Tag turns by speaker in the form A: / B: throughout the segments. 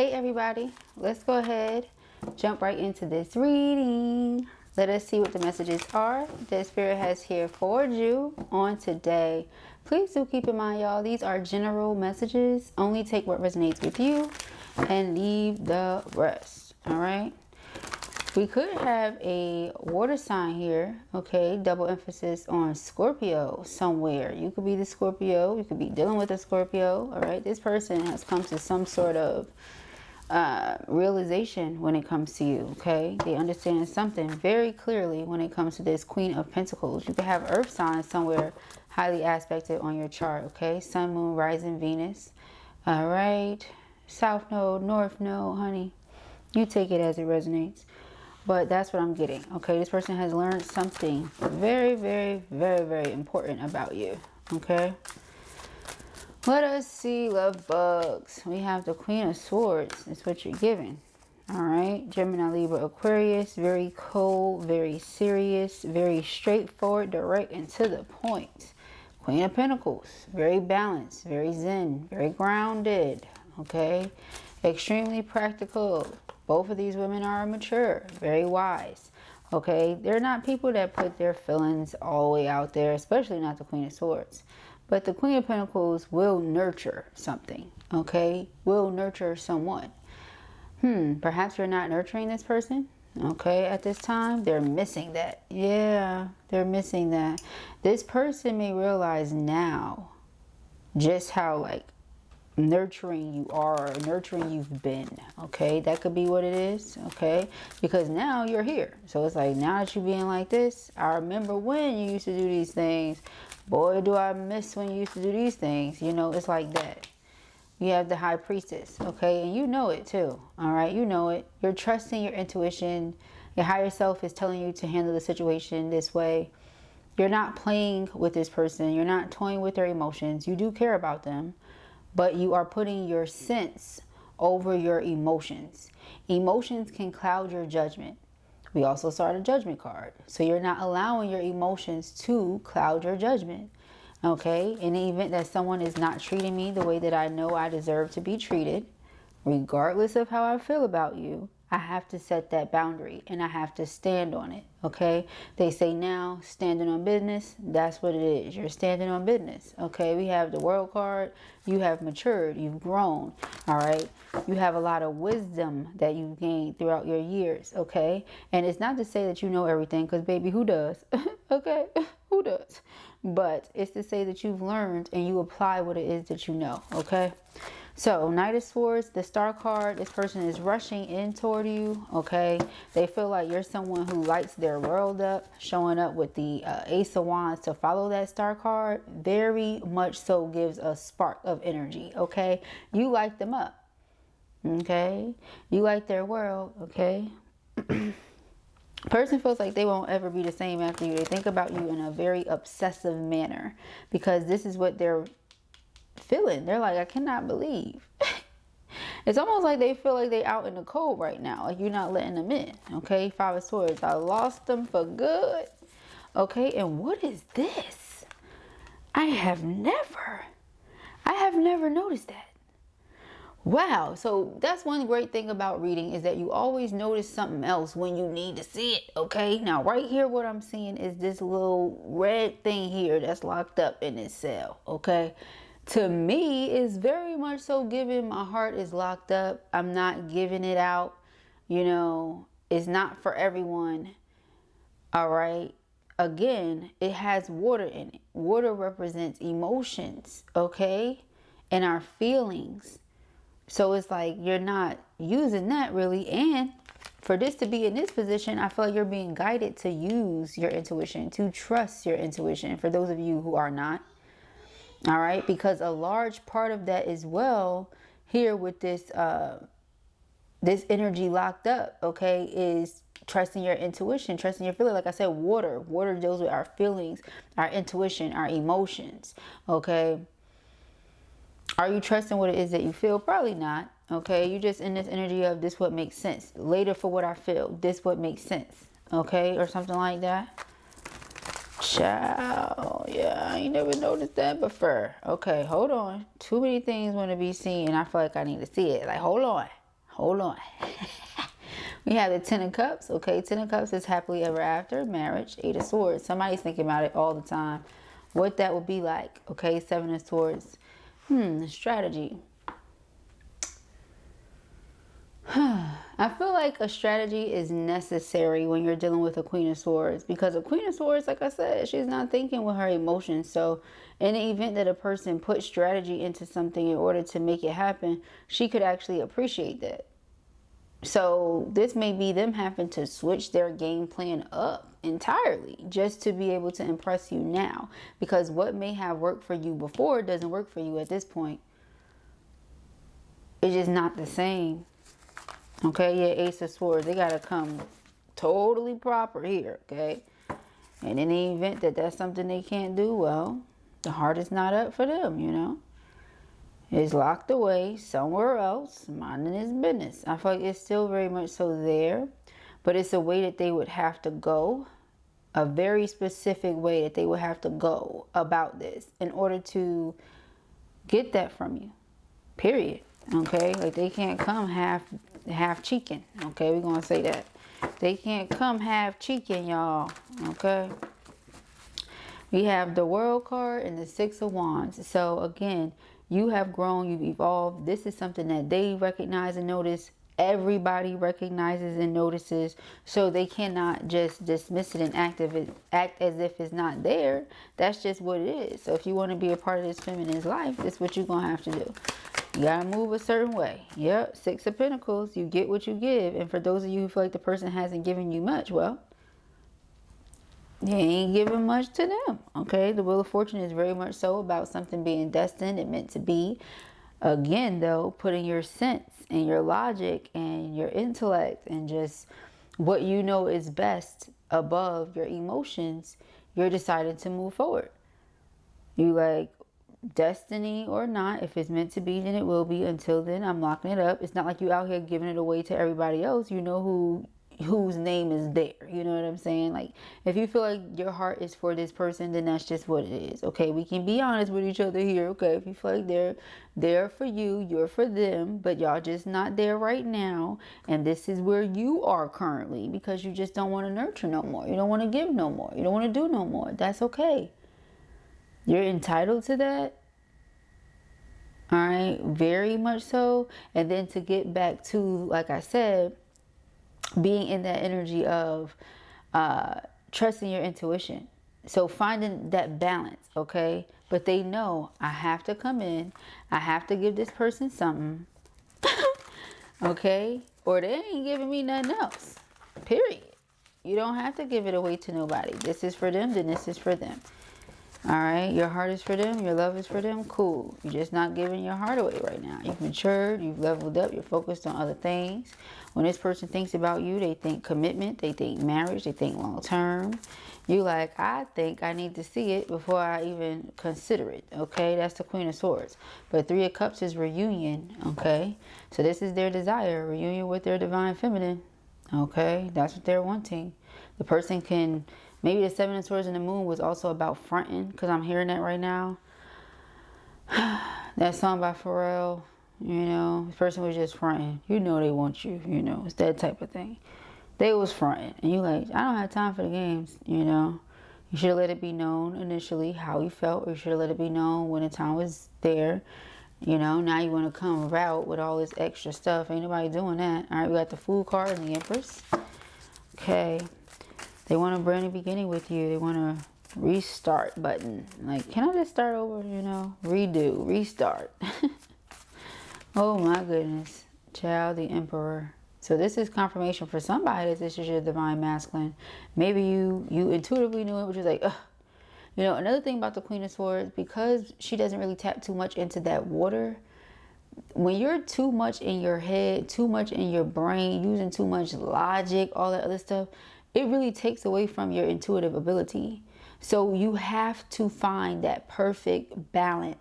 A: Hey everybody, let's go ahead, jump right into this reading. Let us see what the messages are that Spirit has here for you on today. Please do keep in mind, y'all, these are general messages. Only take what resonates with you and leave the rest. All right. We could have a water sign here, okay? Double emphasis on Scorpio somewhere. You could be the Scorpio. You could be dealing with a Scorpio, all right? This person has come to some sort of realization when it comes to you, okay? They understand something very clearly when it comes to this Queen of Pentacles. You could have earth signs somewhere highly aspected on your chart, okay? Sun, Moon, Rising, Venus. All right. South Node, North Node, honey. You take it as it resonates. But that's what I'm getting, okay? This person has learned something very, very, very, very important about you, okay? Let us see, love bugs. We have the Queen of Swords. That's what you're giving, all right? Gemini, Libra, Aquarius. Very cold, very serious, very straightforward, direct, and to the point. Queen of Pentacles. Very balanced, very zen, very grounded, okay? Extremely practical. Both of these women are mature, very wise, okay? They're not people that put their feelings all the way out there, especially not the Queen of Swords. But the Queen of Pentacles will nurture something, okay? Will nurture someone. Perhaps you're not nurturing this person, okay, at this time. They're missing that. Yeah, they're missing that. This person may realize now just how, like, nurturing you are, or nurturing you've been, okay? That could be what it is, okay? Because now you're here. So it's like, now that you're being like this, I remember when you used to do these things. Boy, do I miss when you used to do these things. You know, it's like that. You have the High Priestess, okay? And you know it too, all right? You know it. You're trusting your intuition. Your higher self is telling you to handle the situation this way. You're not playing with this person. You're not toying with their emotions. You do care about them. But you are putting your sense over your emotions. Emotions can cloud your judgment. We also saw the Judgment card. So you're not allowing your emotions to cloud your judgment. Okay? In the event that someone is not treating me the way that I know I deserve to be treated, regardless of how I feel about you, I have to set that boundary and I have to stand on it, okay? They say now, standing on business, that's what it is. You're standing on business, okay? We have the World card. You have matured. You've grown, all right? You have a lot of wisdom that you've gained throughout your years, okay? And it's not to say that you know everything, because baby, who does? Okay? Who does? But it's to say that you've learned and you apply what it is that you know, okay? So, Knight of Swords, the Star card, this person is rushing in toward you, okay? They feel like you're someone who lights their world up, showing up with the Ace of Wands to follow that Star card. Very much so gives a spark of energy, okay? You light them up, okay? You light their world, okay? Person feels like they won't ever be the same after you. They think about you in a very obsessive manner because this is what they're feeling. They're like, I cannot believe. It's almost like they feel like they out in the cold right now, like you're not letting them in, okay? Five of Swords, I lost them for good, okay? And what is this? I have never noticed that. Wow. So that's one great thing about reading, is that you always notice something else when you need to see it, okay? Now right here, what I'm seeing is this little red thing here that's locked up in this cell, okay? To me, it's very much so given my heart is locked up. I'm not giving it out. You know, it's not for everyone. All right. Again, it has water in it. Water represents emotions, okay? And our feelings. So it's like you're not using that really. And for this to be in this position, I feel like you're being guided to use your intuition, to trust your intuition, for those of you who are not. All right, because a large part of that as well here with this this energy locked up, okay, is trusting your intuition, trusting your feeling. Like I said, water deals with our feelings, our intuition, our emotions, okay? Are you trusting what it is that you feel? Probably not, okay? You're just in this energy of this what makes sense. Later for what I feel, this what makes sense, okay? Or something like that. Child, yeah, I ain't never noticed that before. Okay, hold on. Too many things want to be seen, and I feel like I need to see it. Like, hold on. hold on. We have the 10 of Cups. Okay, 10 of Cups is happily ever after, marriage. 8 of Swords. Somebody's thinking about it all the time. What that would be like. Okay, 7 of Swords. Strategy. I feel like a strategy is necessary when you're dealing with a Queen of Swords, because a Queen of Swords, like I said, she's not thinking with her emotions. So in the event that a person puts strategy into something in order to make it happen, she could actually appreciate that. So this may be them having to switch their game plan up entirely just to be able to impress you now, because what may have worked for you before doesn't work for you at this point. It's just not the same. Okay, yeah, Ace of Swords. They got to come totally proper here, okay? And in the event that that's something they can't do, well, the heart is not up for them, you know? It's locked away somewhere else, minding his business. I feel like it's still very much so there, but it's a way that they would have to go, a very specific way that they would have to go about this in order to get that from you, period. Okay, like they can't come half cheeking. Okay, we're gonna say that they can't come half cheeking, y'all. Okay, we have the World card and the 6 of Wands. So again, you have grown, you've evolved. This is something that they recognize and notice. Everybody recognizes and notices, so they cannot just dismiss it and act as if it's not there. That's just what it is. So if you want to be a part of this feminine's life, this is what you're gonna have to do. You gotta move a certain way. Yep, 6 of Pentacles. You get what you give. And for those of you who feel like the person hasn't given you much, well, you ain't giving much to them. Okay, the Wheel of Fortune is very much so about something being destined and meant to be. Again, though, putting your sense and your logic and your intellect and just what you know is best above your emotions, you're deciding to move forward. You like, destiny or not, if it's meant to be, then it will be. Until then, I'm locking it up. It's not like you out here giving it away to everybody else. You know whose name is there. You know what I'm saying? Like, if you feel like your heart is for this person, then that's just what it is. Okay, we can be honest with each other here. Okay, if you feel like they're there for you, you're for them, but y'all just not there right now, and this is where you are currently because you just don't want to nurture no more. You don't want to give no more. You don't want to do no more. That's okay. You're entitled to that. All right, very much so. And then to get back to, like I said, being in that energy of trusting your intuition. So finding that balance, okay? But they know I have to come in. I have to give this person something. Okay? Or they ain't giving me nothing else. Period. You don't have to give it away to nobody. This is for them, then this is for them. All right, your heart is for them, your love is for them, cool. You're just not giving your heart away right now. You've matured, you've leveled up, you're focused on other things. When this person thinks about you, they think commitment, they think marriage, they think long term. You like, I think I need to see it before I even consider it, okay? That's the Queen of Swords. But 3 of Cups is reunion, okay? So this is their desire, reunion with their divine feminine, okay? That's what they're wanting. The person can... Maybe the 7 of Swords and the Moon was also about fronting, because I'm hearing that right now. That song by Pharrell, you know, this person was just fronting. You know they want you, you know, it's that type of thing. They was fronting, and you like, I don't have time for the games, you know. You should have let it be known initially how you felt, or you should have let it be known when the time was there. You know, now you want to come out with all this extra stuff. Ain't nobody doing that. All right, we got the Fool card and the Empress. Okay. They want a brand new beginning with you. They want a restart button. Like, can I just start over, you know? Redo, restart. Oh my goodness. Child, the Emperor. So this is confirmation for somebody that this is your divine masculine. Maybe you intuitively knew it, but you're like, ugh. You know, another thing about the Queen of Swords, because she doesn't really tap too much into that water, when you're too much in your head, too much in your brain, using too much logic, all that other stuff, it really takes away from your intuitive ability. So you have to find that perfect balance,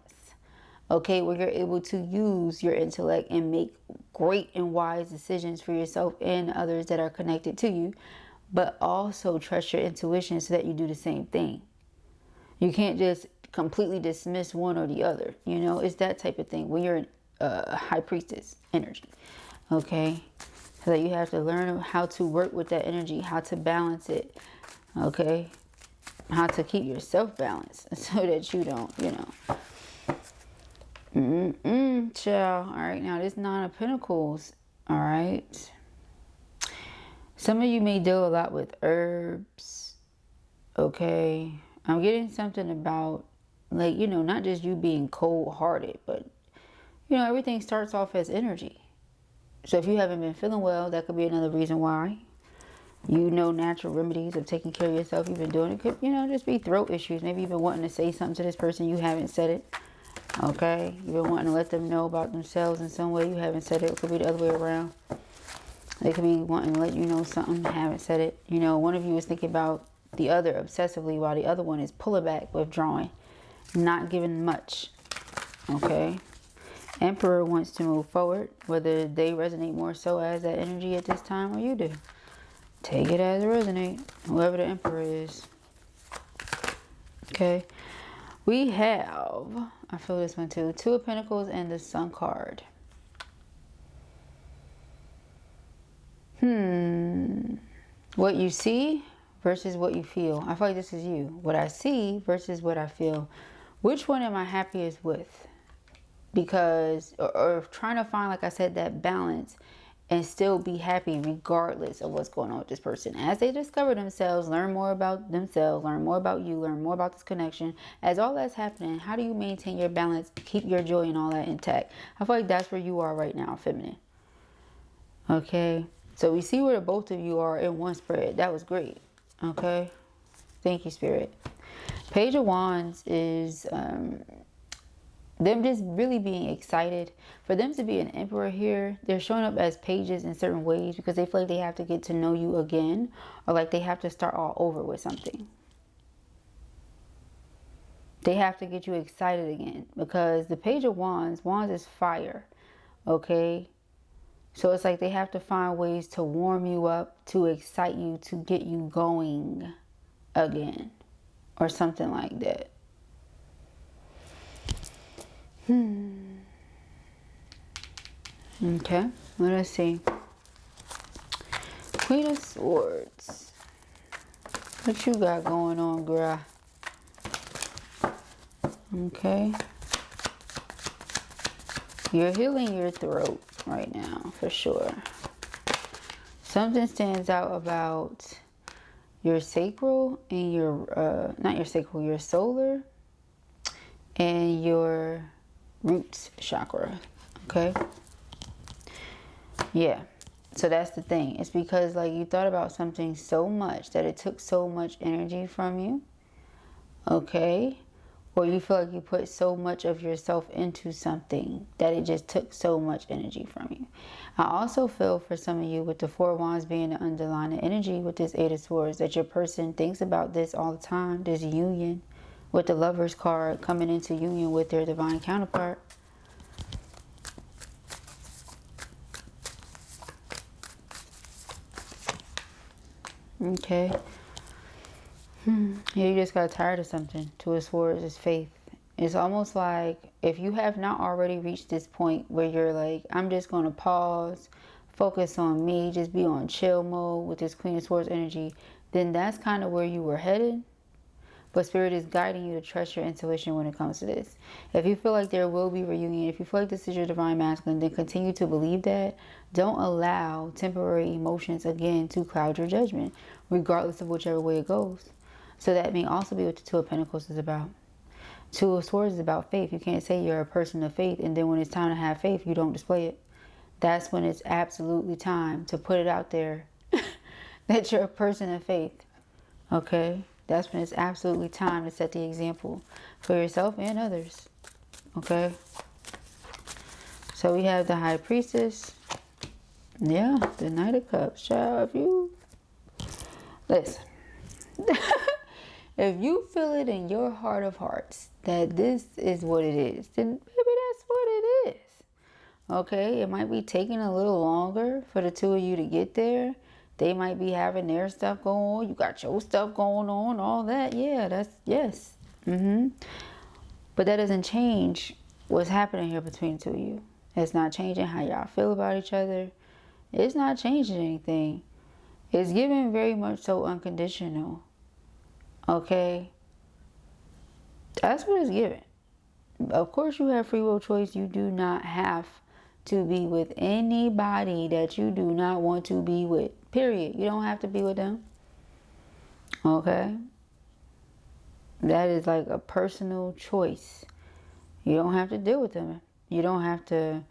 A: okay, where you're able to use your intellect and make great and wise decisions for yourself and others that are connected to you, but also trust your intuition so that you do the same thing. You can't just completely dismiss one or the other. You know, it's that type of thing when you're in High Priestess energy. Okay, so that you have to learn how to work with that energy, how to balance it. Okay, how to keep yourself balanced so that you don't, you know. Child. All right, now this Nine of Pentacles. All right, some of you may deal a lot with herbs. Okay, I'm getting something about, like, you know, not just you being cold-hearted, but, you know, everything starts off as energy. So if you haven't been feeling well, that could be another reason why. You know, natural remedies of taking care of yourself. You've been doing it. Could, you know, just be throat issues. Maybe you've been wanting to say something to this person. You haven't said it. Okay. You've been wanting to let them know about themselves in some way. You haven't said it. It could be the other way around. They could be wanting to let you know something. Haven't said it. You know, one of you is thinking about the other obsessively while the other one is pulling back, withdrawing, not giving much. Okay. Emperor wants to move forward, whether they resonate more so as that energy at this time or you do. Take it as it resonates, whoever the Emperor is. Okay. We have, I feel this one too, Two of Pentacles and the Sun card. What you see versus what you feel. I feel like this is you. What I see versus what I feel. Which one am I happiest with? Because, or trying to find, like I said, that balance and still be happy regardless of what's going on with this person. As they discover themselves, learn more about themselves, learn more about you, learn more about this connection. As all that's happening, how do you maintain your balance, keep your joy and all that intact? I feel like that's where you are right now, feminine. Okay. So we see where the both of you are in one spread. That was great. Okay. Thank you, Spirit. Page of Wands is them just really being excited. For them to be an Emperor here, they're showing up as pages in certain ways because they feel like they have to get to know you again, or like they have to start all over with something. They have to get you excited again because the Page of Wands is fire. Okay. So it's like they have to find ways to warm you up, to excite you, to get you going again, or something like that. Okay, let us see. Queen of Swords. What you got going on, girl? Okay. You're healing your throat right now, for sure. Something stands out about your sacral and your, not your sacral, your solar and your roots chakra. Okay. Yeah. So that's the thing. It's because like you thought about something so much that it took so much energy from you. Okay. Or you feel like you put so much of yourself into something that it just took so much energy from you. I also feel for some of you with the Four of Wands being the underlying energy with this Eight of Swords that your person thinks about this all the time. This union with the Lovers card coming into union with their divine counterpart. Okay. Yeah, you just got tired of something. Two of Swords is faith. It's almost like if you have not already reached this point where you're like, I'm just going to pause, focus on me, just be on chill mode with this Queen of Swords energy, then that's kind of where you were headed. But Spirit is guiding you to trust your intuition when it comes to this. If you feel like there will be reunion, if you feel like this is your divine masculine, then continue to believe that. Don't allow temporary emotions again to cloud your judgment, regardless of whichever way it goes. So that may also be what the Two of Pentacles is about. Two of Swords is about faith. You can't say you're a person of faith and then when it's time to have faith, you don't display it. That's when it's absolutely time to put it out there that you're a person of faith. Okay? That's when it's absolutely time to set the example for yourself and others. Okay? So we have the High Priestess. Yeah, the Knight of Cups. Child, if you... Listen. If you feel it in your heart of hearts that this is what it is, then maybe that's what it is. Okay? It might be taking a little longer for the two of you to get there. They might be having their stuff going on. You got your stuff going on, all that. Yeah, that's, yes. But that doesn't change what's happening here between the two of you. It's not changing how y'all feel about each other. It's not changing anything. It's giving very much so unconditional. Okay? That's what it's giving. Of course you have free will choice. You do not have to be with anybody that you do not want to be with. Period. You don't have to be with them. Okay? That is like a personal choice. You don't have to deal with them. You don't have to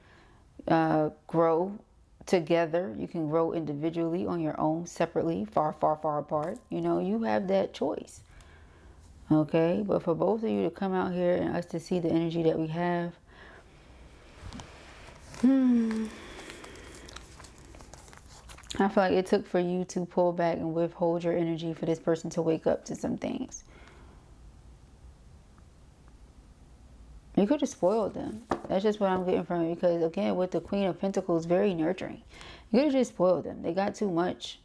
A: grow together. You can grow individually on your own, separately, far, far, far apart. You know, you have that choice. Okay? But for both of you to come out here and us to see the energy that we have, I feel like it took for you to pull back and withhold your energy for this person to wake up to some things. You could have spoiled them. That's just what I'm getting from it. Because again, with the Queen of Pentacles, very nurturing. You could have just spoiled them. They got too much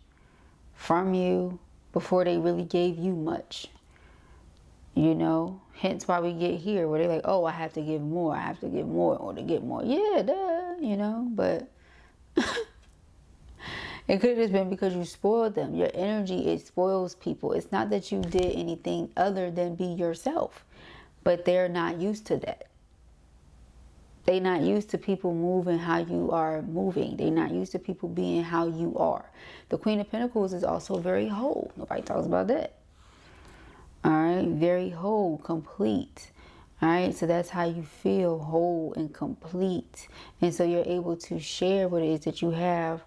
A: from you before they really gave you much. You know, hence why we get here where they're like, oh, I have to give more. I have to give more or to get more. Yeah, duh, you know, but it could have just been because you spoiled them. Your energy, it spoils people. It's not that you did anything other than be yourself. But they're not used to that. They're not used to people moving how you are moving. They're not used to people being how you are. The Queen of Pentacles is also very whole. Nobody talks about that. All right. Very whole, complete. All right. So that's how you feel, whole and complete. And so you're able to share what it is that you have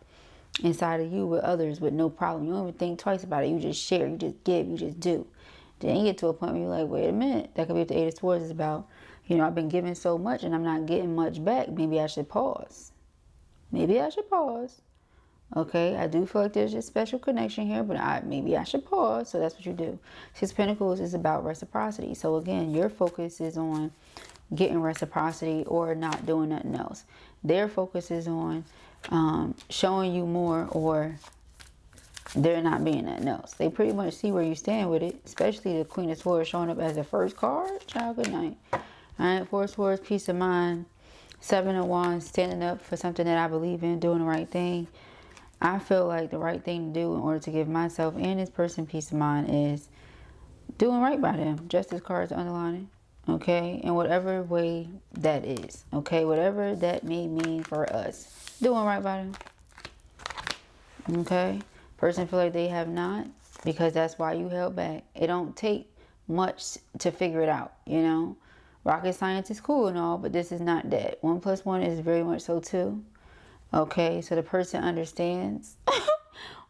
A: inside of you with others with no problem. You don't even think twice about it. You just share. You just give. You just do. Then you get to a point where you're like, wait a minute. That could be what the Eight of Swords is about. You know, I've been giving so much and I'm not getting much back. Maybe I should pause. Maybe I should pause. Okay, I do feel like there's a special connection here, but maybe I should pause. So that's what you do. Six of Pentacles is about reciprocity. So again, your focus is on getting reciprocity or not doing nothing else. Their focus is on showing you more, or they're not being nothing else. They pretty much see where you stand with it, especially the Queen of Swords showing up as the first card. Child, good night. All right, Four of Swords, peace of mind. Seven of Wands, standing up for something that I believe in, doing the right thing. I feel like the right thing to do in order to give myself and this person peace of mind is doing right by them. Justice cards underlining. Okay, in whatever way that is. Okay, whatever that may mean for us. Doing right by them. Okay. Person feel like they have not, because that's why you held back. It don't take much to figure it out, you know. Rocket science is cool and all, but this is not that. 1 + 1 is very much so 2. Okay, so the person understands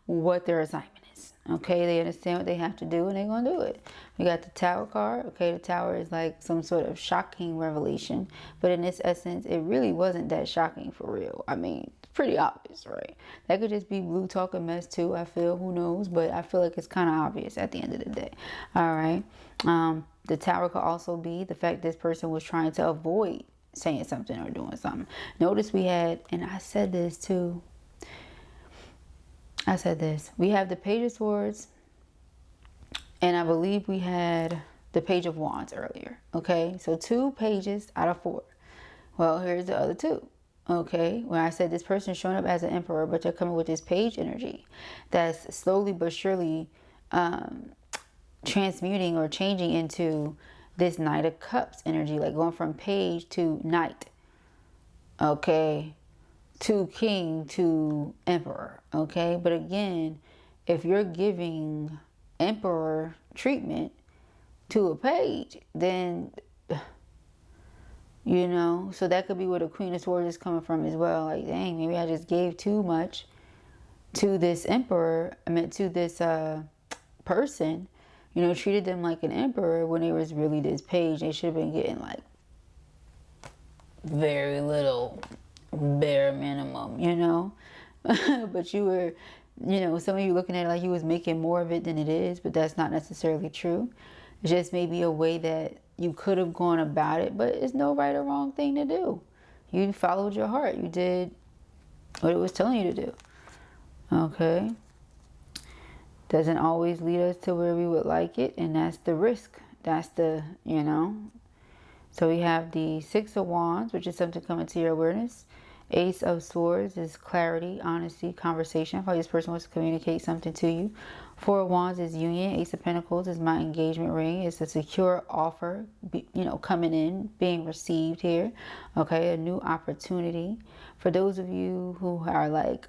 A: what their assignment is. Okay, they understand what they have to do and they're going to do it. We got the Tower card. Okay, the Tower is like some sort of shocking revelation. But in this essence, it really wasn't that shocking for real. I mean, pretty obvious, right? That could just be blue talking mess too, I feel. Who knows? But I feel like it's kind of obvious at the end of the day. All right. The Tower could also be the fact this person was trying to avoid saying something or doing something. Notice we had, and I said this too. I said this. We have the Page of Swords, and I believe we had the Page of Wands earlier. Okay. So 2 pages out of 4. Well, here's the other 2. Okay, when I said this person is showing up as an emperor, but they're coming with this page energy that's slowly but surely transmuting or changing into this Knight of Cups energy, like going from page to knight, okay, to king to emperor, okay. But again, if you're giving emperor treatment to a page, then you know, so that could be where the Queen of Swords is coming from as well. Like, dang, maybe I just gave too much to this emperor. I meant to this person, you know, treated them like an emperor when it was really this page. They should have been getting like very little, bare minimum, you know. But you were, you know, some of you looking at it like you was making more of it than it is, but that's not necessarily true. It's just maybe a way that you could have gone about it, but it's no right or wrong thing to do. You followed your heart. You did what it was telling you to do. Okay. Doesn't always lead us to where we would like it, and that's the risk. That's the, you know, So we have the Six of Wands, which is something coming to your awareness. Ace of Swords is clarity, honesty, conversation. I feel like this person wants to communicate something to you. Four of Wands is union. Ace of Pentacles is my engagement ring. It's a secure offer, coming in, being received here. Okay, a new opportunity. For those of you who are like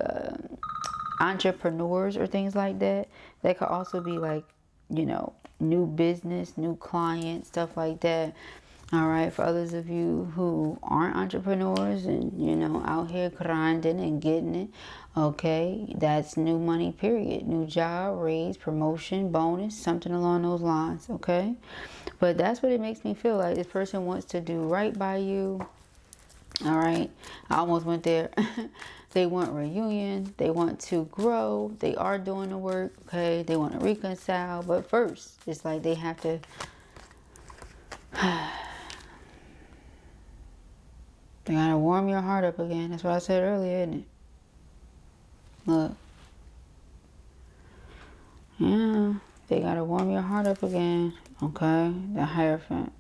A: entrepreneurs or things like that, that could also be like, new business, new clients, stuff like that. All right, for others of you who aren't entrepreneurs and, out here grinding and getting it, okay, that's new money, period. New job, raise, promotion, bonus, something along those lines, okay? But that's what it makes me feel like. This person wants to do right by you, all right? I almost went there. They want reunion. They want to grow. They are doing the work, okay? They want to reconcile. But first, it's like they have to... They gotta warm your heart up again. That's what I said earlier, isn't it? Look. Yeah. They gotta warm your heart up again. Okay? The Hierophant.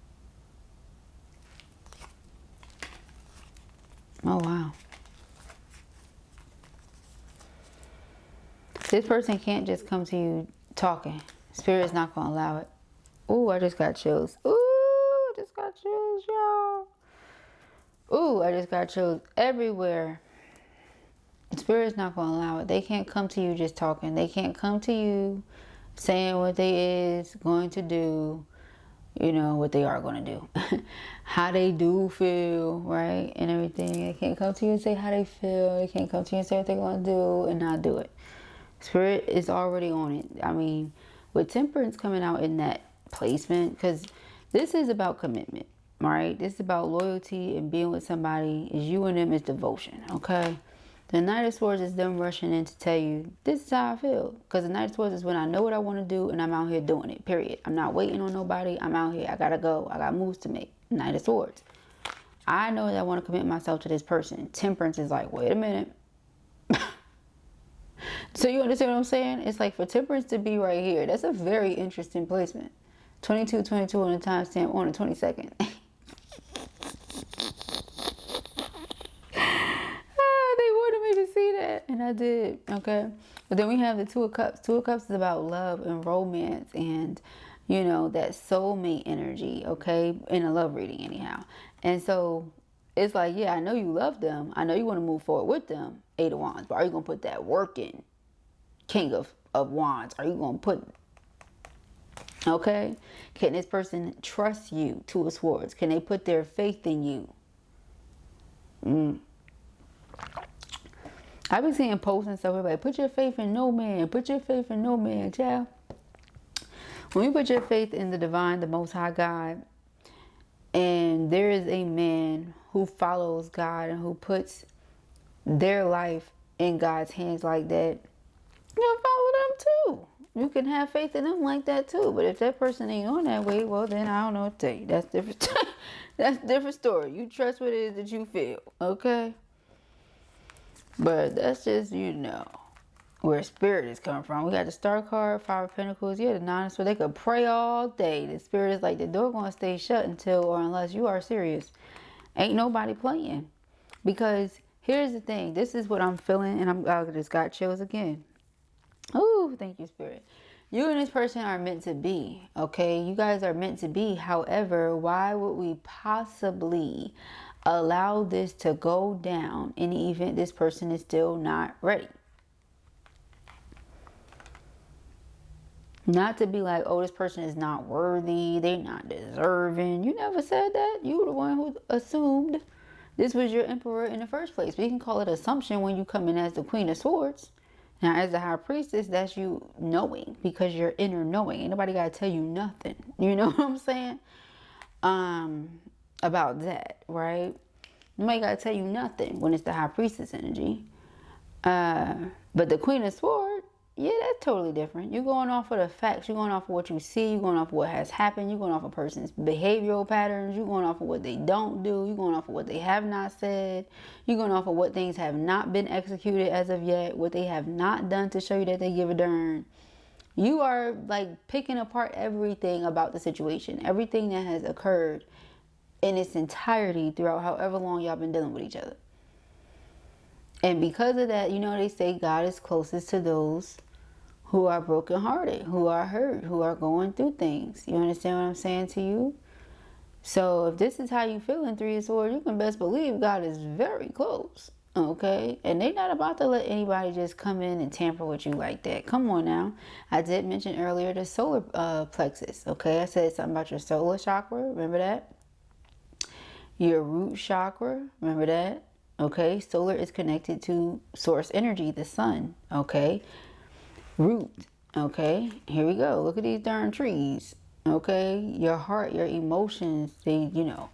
A: Oh, wow. This person can't just come to you talking. Spirit's not gonna allow it. Ooh, I just got chills. Ooh, I just got chills, y'all. Ooh, I just got chills everywhere. Spirit's not going to allow it. They can't come to you just talking. They can't come to you saying what they is going to do, what they are going to do. How they do feel, right? And everything. They can't come to you and say how they feel. They can't come to you and say what they're going to do and not do it. Spirit is already on it. I mean, with Temperance coming out in that placement, because this is about commitment. Right? This is about loyalty and being with somebody. Is you and them is devotion, okay? The Knight of Swords is them rushing in to tell you, this is how I feel. Because the Knight of Swords is when I know what I want to do and I'm out here doing it, period. I'm not waiting on nobody. I'm out here. I got to go. I got moves to make. Knight of Swords. I know that I want to commit myself to this person. Temperance is like, wait a minute. So you understand what I'm saying? It's like for Temperance to be right here. That's a very interesting placement. 2222 on the timestamp on the 22nd. And I did, okay? But then we have the Two of Cups. Two of Cups is about love and romance and, that soulmate energy, okay? In a love reading anyhow. And so it's like, yeah, I know you love them. I know you want to move forward with them. Eight of Wands. But are you going to put that work in? King of Wands. Are you going to put... Okay? Can this person trust you? Two of Swords. Can they put their faith in you? I've been seeing posts and stuff like, put your faith in no man. Put your faith in no man, child. When you put your faith in the divine, the Most High God, and there is a man who follows God and who puts their life in God's hands like that, you'll follow them too. You can have faith in them like that too. But if that person ain't on that way, well, then I don't know what to tell you. That's different. That's a different story. You trust what it is that you feel, okay? But that's just, where spirit is coming from. We got the Star card, Five of Pentacles. Yeah, the Nine of Swords. They could pray all day. The spirit is like, the door going to stay shut until or unless you are serious. Ain't nobody playing. Because here's the thing. This is what I'm feeling. And I just got chills again. Ooh, thank you, Spirit. You and this person are meant to be. Okay? You guys are meant to be. However, why would we possibly allow this to go down in the event this person is still not ready? Not to be like, oh, this person is not worthy, they're not deserving. You never said that. You were the one who assumed this was your emperor in the first place. We can call it assumption when you come in as the Queen of Swords. Now, as the High Priestess, that's you knowing, because you're inner knowing. Ain't nobody got to tell you nothing. You know what I'm saying? About that, right? Nobody got to tell you nothing when it's the High Priestess energy. But the Queen of Swords, yeah, that's totally different. You're going off of the facts. You're going off of what you see. You're going off of what has happened. You're going off of a person's behavioral patterns. You're going off of what they don't do. You're going off of what they have not said. You're going off of what things have not been executed as of yet. What they have not done to show you that they give a darn. You are like picking apart everything about the situation. Everything that has occurred in its entirety throughout however long y'all been dealing with each other. And because of that, you know, they say God is closest to those who are brokenhearted, who are hurt, who are going through things. You understand what I'm saying to you? So if this is how you feel in Three of Swords, you can best believe God is very close. Okay? And they're not about to let anybody just come in and tamper with you like that. Come on now. I did mention earlier the solar plexus. Okay? I said something about your solar chakra. Remember that? Your root chakra. Remember that? Okay? Solar is connected to source energy, the sun. Okay? Root. Okay? Here we go. Look at these darn trees. Okay, your heart, your emotions, they, you know,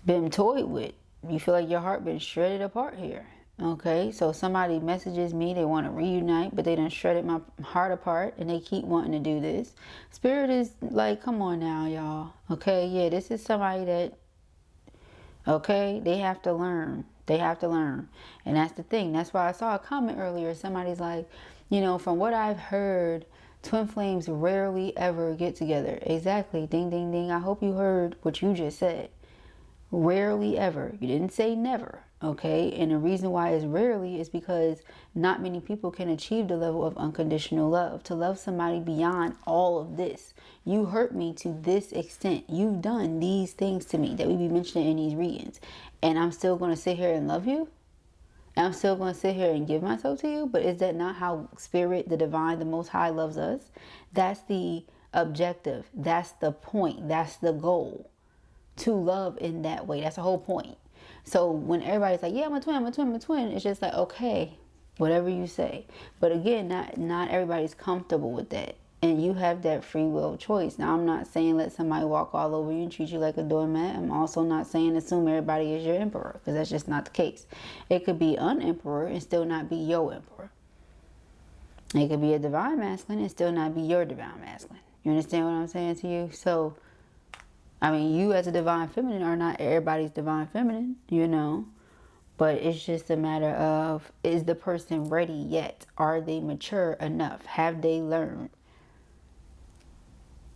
A: been toyed with. You feel like your heart been shredded apart here. Okay, so somebody messages me, they want to reunite, but they done shredded my heart apart and they keep wanting to do this. Spirit is like, come on now, y'all. Okay, yeah, this is somebody that, okay, they have to learn. They have to learn. And that's the thing. That's why I saw a comment earlier. Somebody's like, you know, from what I've heard, twin flames rarely ever get together. Exactly. Ding, ding, ding. I hope you heard what you just said. Rarely ever. You didn't say never. Okay. And the reason why it's rarely is because not many people can achieve the level of unconditional love. To love somebody beyond all of this. You hurt me to this extent. You've done these things to me that we be mentioning in these readings. And I'm still going to sit here and love you? I'm still going to sit here and give myself to you? But is that not how Spirit, the Divine, the Most High loves us? That's the objective. That's the point. That's the goal. To love in that way. That's the whole point. So when everybody's like, yeah, I'm a twin, I'm a twin, I'm a twin. It's just like, okay, whatever you say. But again, not everybody's comfortable with that. And you have that free will choice. Now, I'm not saying let somebody walk all over you and treat you like a doormat. I'm also not saying assume everybody is your emperor, because that's just not the case. It could be an emperor and still not be your emperor. It could be a divine masculine and still not be your divine masculine. You understand what I'm saying to you? So, I mean, you as a divine feminine are not everybody's divine feminine, you know. But it's just a matter of, is the person ready yet? Are they mature enough? Have they learned?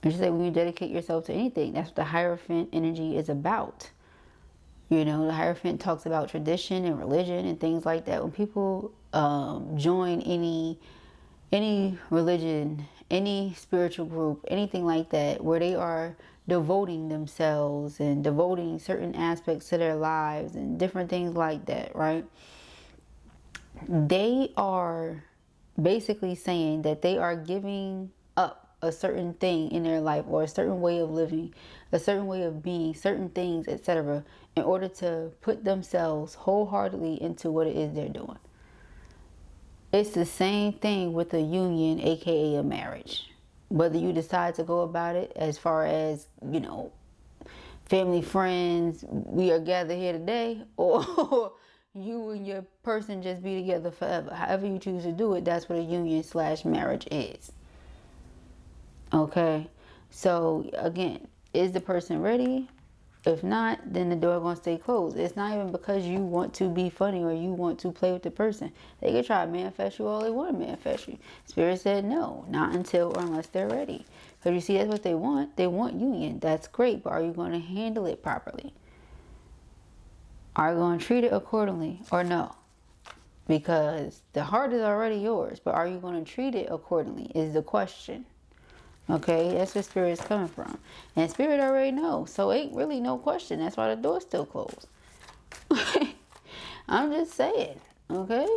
A: Just like when you dedicate yourself to anything, that's what the Hierophant energy is about. You know, the Hierophant talks about tradition and religion and things like that. When people join any religion, any spiritual group, anything like that, where they are devoting themselves and devoting certain aspects to their lives and different things like that, right? They are basically saying that they are giving up a certain thing in their life, or a certain way of living, a certain way of being, certain things, etc., in order to put themselves wholeheartedly into what it is they're doing. It's the same thing with a union, aka a marriage. Whether you decide to go about it as far as, you know, family, friends, we are gathered here today, or you and your person just be together forever. However you choose to do it, that's what a union / marriage is. Okay, so again, is the person ready? If not, then the door gonna stay closed. It's not even because you want to be funny or you want to play with the person. They can try to manifest you all they want to manifest you. Spirit said no, not until or unless they're ready. Because you see, that's what they want. They want union. That's great, but are you going to handle it properly? Are you going to treat it accordingly or no? Because the heart is already yours, but are you going to treat it accordingly is the question. Okay, that's where Spirit is coming from. And Spirit already knows. So ain't really no question. That's why the door's still closed. I'm just saying. Okay.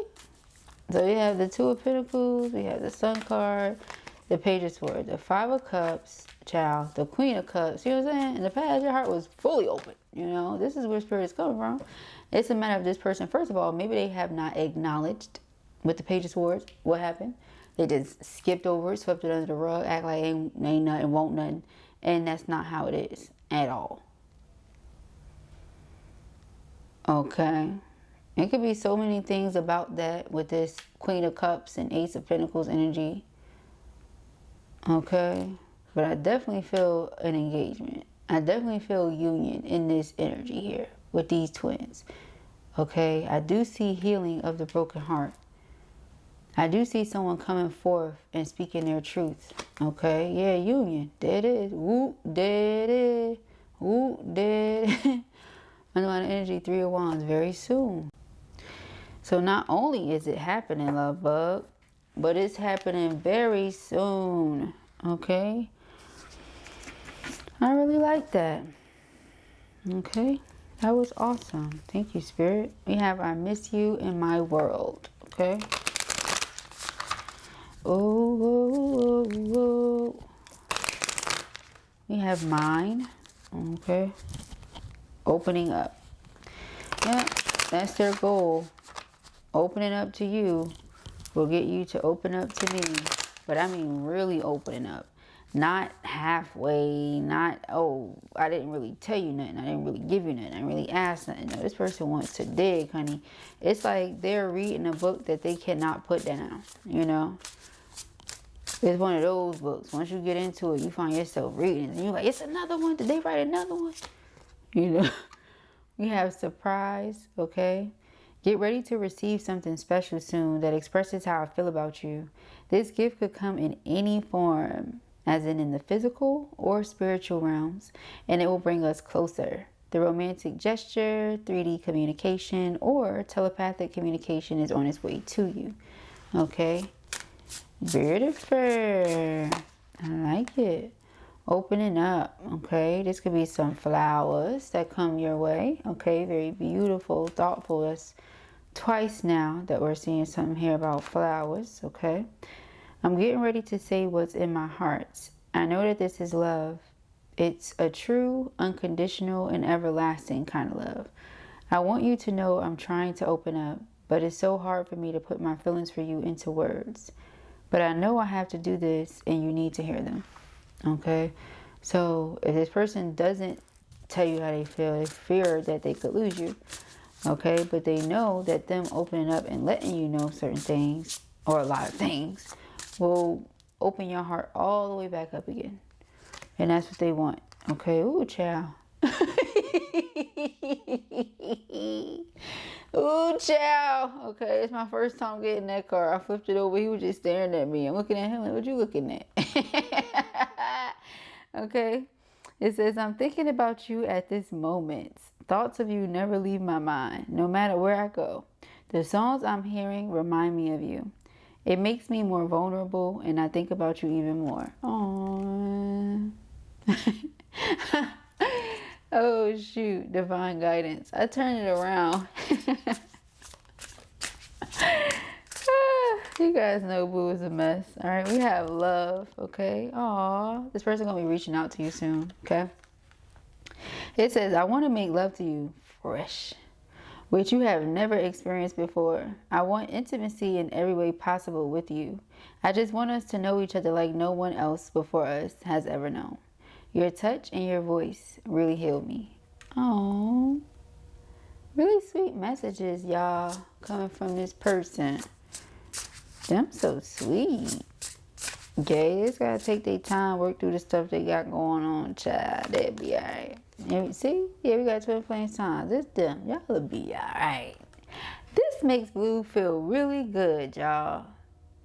A: So we have the Two of Pentacles. We have the Sun card. The Page of Swords. The Five of Cups. Child. The Queen of Cups. You know what I'm saying? In the past, your heart was fully open. You know, this is where Spirit is coming from. It's a matter of this person. First of all, maybe they have not acknowledged with the Page of Swords what happened. They just skipped over it, swept it under the rug, act like ain't nothing, won't nothing. And that's not how it is at all. Okay. It could be so many things about that with this Queen of Cups and Ace of Pentacles energy. Okay. But I definitely feel an engagement. I definitely feel union in this energy here with these twins. Okay. I do see healing of the broken heart. I do see someone coming forth and speaking their truth. Okay, yeah, union. There it is. Whoop, there it is. Who did underlying energy 3 of Wands very soon. So not only is it happening, love bug, but it's happening very soon. Okay. I really like that. Okay. That was awesome. Thank you, Spirit. We have I miss you in my world. Okay. Oh, we have mine. Okay. Opening up. Yeah, that's their goal. Opening up to you will get you to open up to me. But I mean really opening up. Not halfway, not, oh, I didn't really tell you nothing. I didn't really give you nothing. I didn't really ask nothing. No, this person wants to dig, honey. It's like they're reading a book that they cannot put down, you know. It's one of those books. Once you get into it, you find yourself reading it. And you're like, it's another one. Did they write another one? You know. We have surprise, okay? Get ready to receive something special soon that expresses how I feel about you. This gift could come in any form, as in the physical or spiritual realms, and it will bring us closer. The romantic gesture, 3D communication, or telepathic communication is on its way to you. Okay? Beautiful. I like it. Opening up. Okay? This could be some flowers that come your way. Okay? Very beautiful, thoughtful. That's twice now that we're seeing something here about flowers. Okay? I'm getting ready to say what's in my heart. I know that this is love. It's a true, unconditional, and everlasting kind of love. I want you to know I'm trying to open up, but it's so hard for me to put my feelings for you into words. But I know I have to do this, and you need to hear them. Okay? So if this person doesn't tell you how they feel, they fear that they could lose you. Okay? But they know that them opening up and letting you know certain things, or a lot of things, will open your heart all the way back up again. And that's what they want. Okay. Ooh, child. Ooh, child. Okay, it's my first time getting that card. I flipped it over. He was just staring at me. I'm looking at him like, what you looking at? Okay. It says, I'm thinking about you at this moment. Thoughts of you never leave my mind, no matter where I go. The songs I'm hearing remind me of you. It makes me more vulnerable, and I think about you even more. Aww. Oh, shoot. Divine guidance. I turned it around. You guys know Boo is a mess. All right, we have love, okay? Aww. This person going to be reaching out to you soon, okay? It says, I want to make love to you fresh, which you have never experienced before. I want intimacy in every way possible with you. I just want us to know each other like no one else before us has ever known. Your touch and your voice really healed me. Oh, really sweet messages, y'all, coming from this person. Them so sweet. Okay, they just gotta take their time, work through the stuff they got going on, child. They'll be alright. See? Yeah, we got twin flame signs. It's them. Y'all will be alright. This makes Blue feel really good, y'all.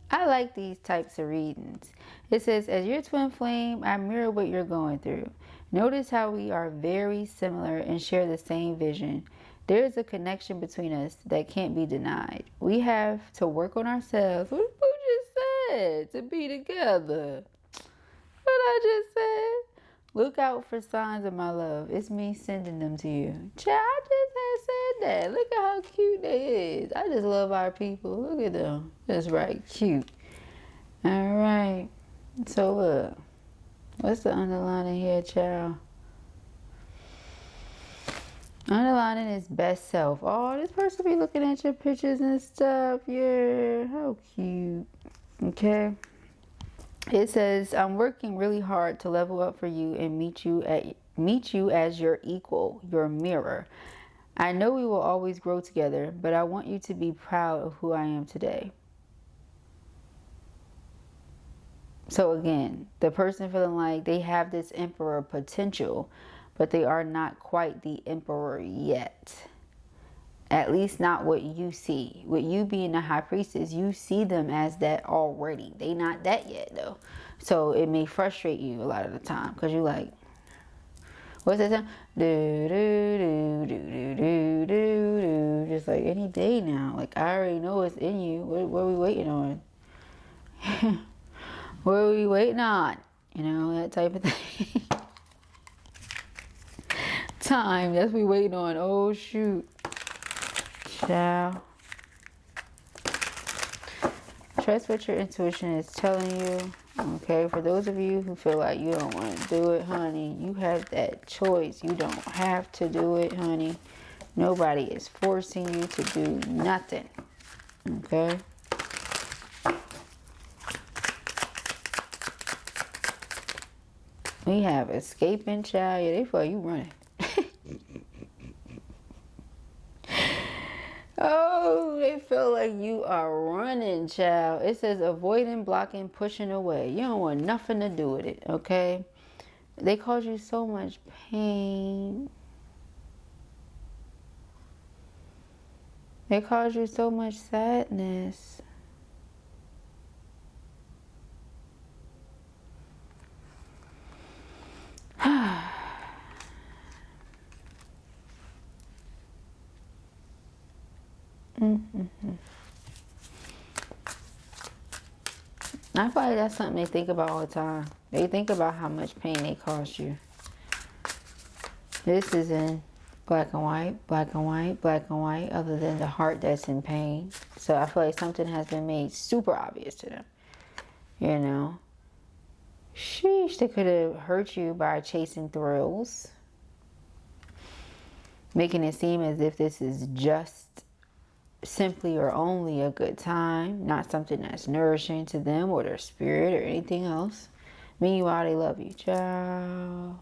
A: I like these types of readings. It says, as your twin flame, I mirror what you're going through. Notice how we are very similar and share the same vision. There is a connection between us that can't be denied. We have to work on ourselves. What did Boo just said? To be together. What I just said? Look out for signs of my love. It's me sending them to you. Child, I just had said that. Look at how cute they is. I just love our people. Look at them. That's right. Cute. All right. So look. What's the underlining here, child? Underlining is best self. Oh, this person be looking at your pictures and stuff. Yeah. How cute. Okay. It says, I'm working really hard to level up for you and meet you as your equal, your mirror. I know we will always grow together, but I want you to be proud of who I am today. So again, the person feeling like they have this emperor potential, but they are not quite the emperor yet. At least not what you see. With you being the high priestess, you see them as that already. They not that yet though. So it may frustrate you a lot of the time because you're like, What's that sound? Do, do, do, do, do, do, do. Just like any day now. Like, I already know it's in you. What are we waiting on? What are we waiting on? You know, that type of thing. Time. That's what we waiting on. Oh, shoot. Ciao. Trust what your intuition is telling you. Okay, for those of you who feel like you don't want to do it, honey, you have that choice. You don't have to do it, honey. Nobody is forcing you to do nothing. Okay? We have escaping child. Yeah, they feel like you running. Oh, they feel like you are running, child. It says avoiding, blocking, pushing away. You don't want nothing to do with it, okay? They cause you so much pain. They cause you so much sadness. I feel like that's something they think about all the time. They think about how much pain they caused you. This is in black and white, black and white, black and white, other than the heart that's in pain. So I feel like something has been made super obvious to them. You know? Sheesh, they could have hurt you by chasing thrills. Making it seem as if this is just simply or only a good time, not something that's nourishing to them or their spirit or anything else. Meanwhile, they love you, child.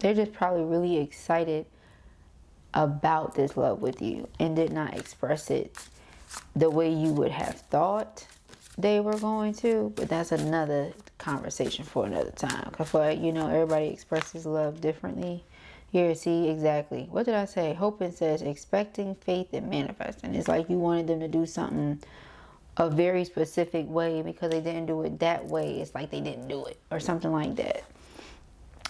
A: They're just probably really excited about this love with you and did not express it the way you would have thought they were going to, but that's another conversation for another time. Because, like, you know, everybody expresses love differently. Here, see, exactly. What did I say? Hoping says expecting, faith, and manifesting. It's like you wanted them to do something a very specific way because they didn't do it that way. It's like they didn't do it or something like that.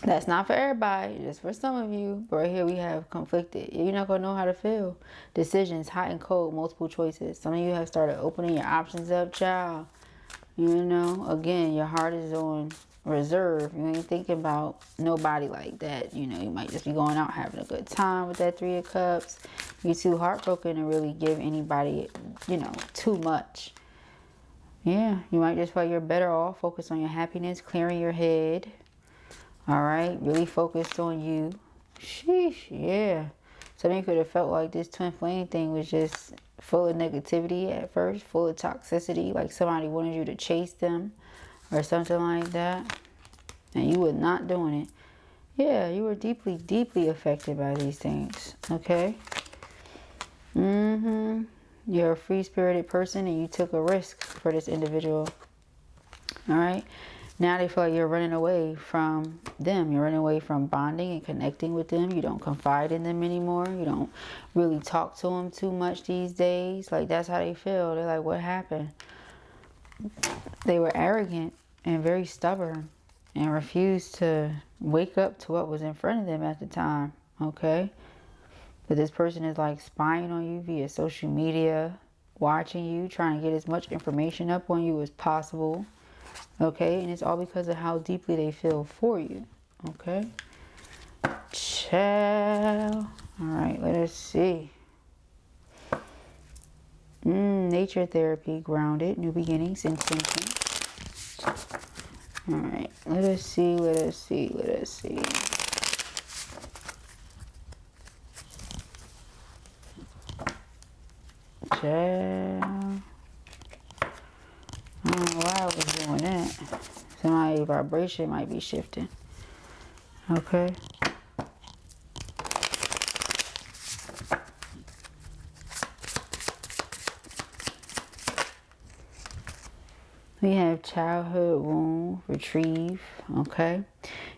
A: That's not for everybody, just for some of you. But right here we have conflicted. You're not going to know how to feel. Decisions, hot and cold, multiple choices. Some of you have started opening your options up, child. You know, again, your heart is on reserve. You ain't thinking about nobody like that. You know, you might just be going out having a good time with that 3 of Cups. You're too heartbroken to really give anybody, you know, too much. Yeah, you might just feel like you're better off. Focus on your happiness, clearing your head. All right, really focused on you. Sheesh, yeah. Some of you could have felt like this twin flame thing was just full of negativity at first, full of toxicity, like somebody wanted you to chase them or something like that, and you were not doing it. Yeah, you were deeply, deeply affected by these things, okay? You're a free-spirited person, and you took a risk for this individual, all right? Now they feel like you're running away from them. You're running away from bonding and connecting with them. You don't confide in them anymore. You don't really talk to them too much these days. Like, that's how they feel. They're like, what happened? They were arrogant and very stubborn and refused to wake up to what was in front of them at the time, okay? But this person is like spying on you via social media, watching you, trying to get as much information up on you as possible. Okay, and it's all because of how deeply they feel for you. Okay. Ciao. Alright, let us see. Nature therapy, grounded, new beginnings, intention. Alright, let us see, let us see, let us see. Ciao. I don't know why I was doing that. Somebody's vibration might be shifting. Okay. We have childhood wound, retrieve. Okay.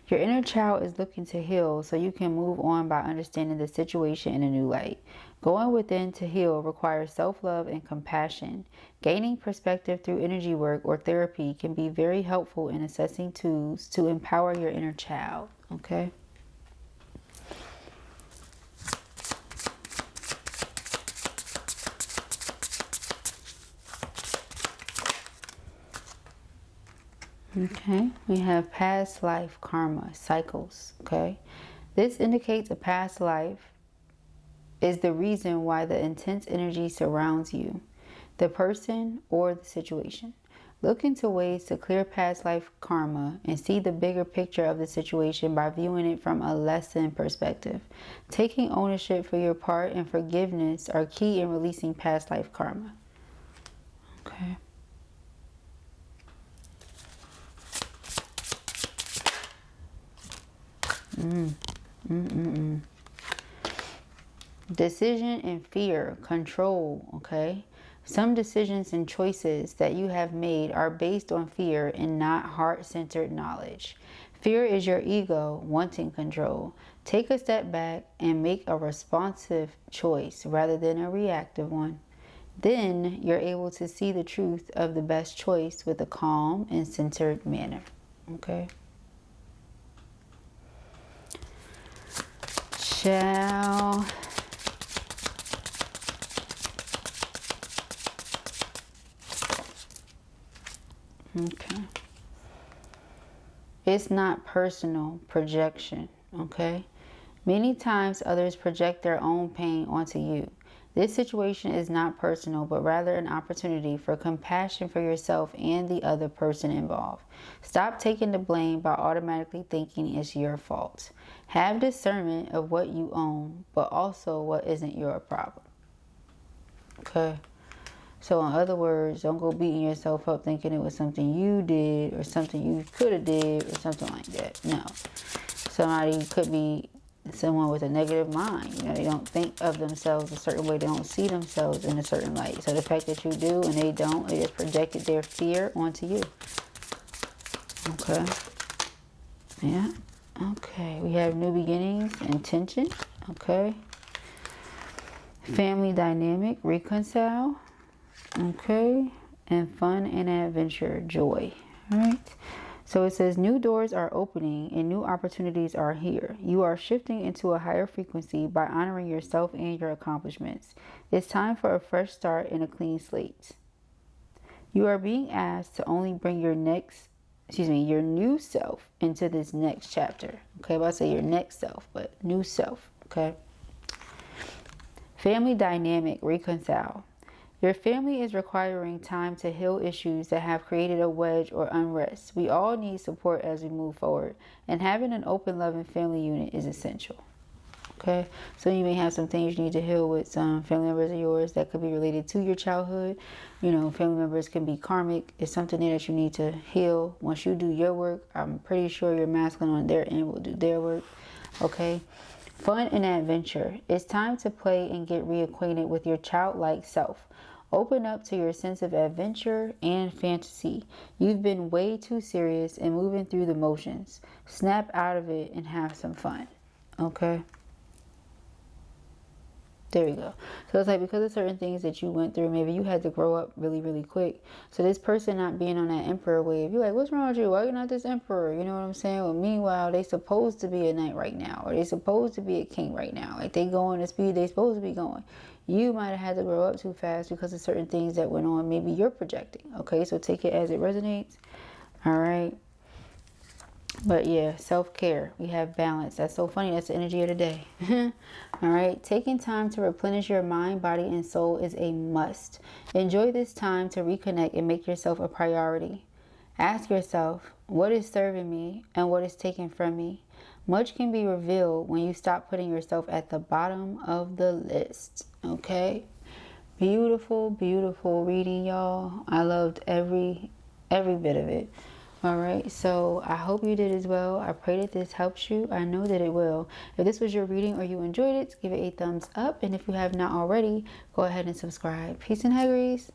A: Your inner child is looking to heal so you can move on by understanding the situation in a new light. Going within to heal requires self-love and compassion. Gaining perspective through energy work or therapy can be very helpful in assessing tools to empower your inner child. Okay? Okay, we have past life karma cycles. Okay, this indicates a past life is the reason why the intense energy surrounds you, the person, or the situation. Look into ways to clear past life karma and see the bigger picture of the situation by viewing it from a lesson perspective. Taking ownership for your part and forgiveness are key in releasing past life karma. Okay. Decision and fear, control, okay? Some decisions and choices that you have made are based on fear and not heart-centered knowledge. Fear is your ego wanting control. Take a step back and make a responsive choice rather than a reactive one. Then you're able to see the truth of the best choice with a calm and centered manner, okay? Shall okay. It's not personal projection, okay? Many times others project their own pain onto you. This situation is not personal, but rather an opportunity for compassion for yourself and the other person involved. Stop taking the blame by automatically thinking it's your fault. Have discernment of what you own, but also what isn't your problem. Okay? So in other words, don't go beating yourself up thinking it was something you did or something you could have did or something like that. No. Somebody could be someone with a negative mind. You know, they don't think of themselves a certain way. They don't see themselves in a certain light. So the fact that you do and they don't, they just projected their fear onto you. Okay. Yeah. Okay. We have new beginnings, intention. Okay. Family dynamic, reconcile. Okay. And fun and adventure, joy. All right. So it says new doors are opening and new opportunities are here. You are shifting into a higher frequency by honoring yourself and your accomplishments. It's time for a fresh start and a clean slate. You are being asked to only bring your new self into this next chapter. Okay, I'm about to say your next self, but new self. Okay. Family dynamic, reconcile. Your family is requiring time to heal issues that have created a wedge or unrest. We all need support as we move forward, and having an open, loving family unit is essential. Okay, so you may have some things you need to heal with some family members of yours that could be related to your childhood. You know, family members can be karmic. It's something there that you need to heal. Once you do your work, I'm pretty sure your masculine on their end will do their work. Okay. Fun and adventure. It's time to play and get reacquainted with your childlike self. Open up to your sense of adventure and fantasy. You've been way too serious and moving through the motions. Snap out of it and have some fun. Okay? There we go. So it's like because of certain things that you went through, maybe you had to grow up really, really quick. So this person not being on that emperor wave, you're like, what's wrong with you? Why are you not this emperor? You know what I'm saying? Well, meanwhile, they supposed to be a knight right now. Or they supposed to be a king right now. Like they going the speed they supposed to be going. You might have had to grow up too fast because of certain things that went on. Maybe you're projecting. Okay, so take it as it resonates. All right. But yeah, self-care. We have balance. That's so funny. That's the energy of the day. All right. Taking time to replenish your mind, body, and soul is a must. Enjoy this time to reconnect and make yourself a priority. Ask yourself, what is serving me and what is taken from me? Much can be revealed when you stop putting yourself at the bottom of the list. Okay? Beautiful, beautiful reading, y'all. I loved every bit of it. All right, so I hope you did as well. I pray that this helps you. I know that it will. If this was your reading or you enjoyed it, give it a thumbs up. And if you have not already, go ahead and subscribe. Peace and haggeries.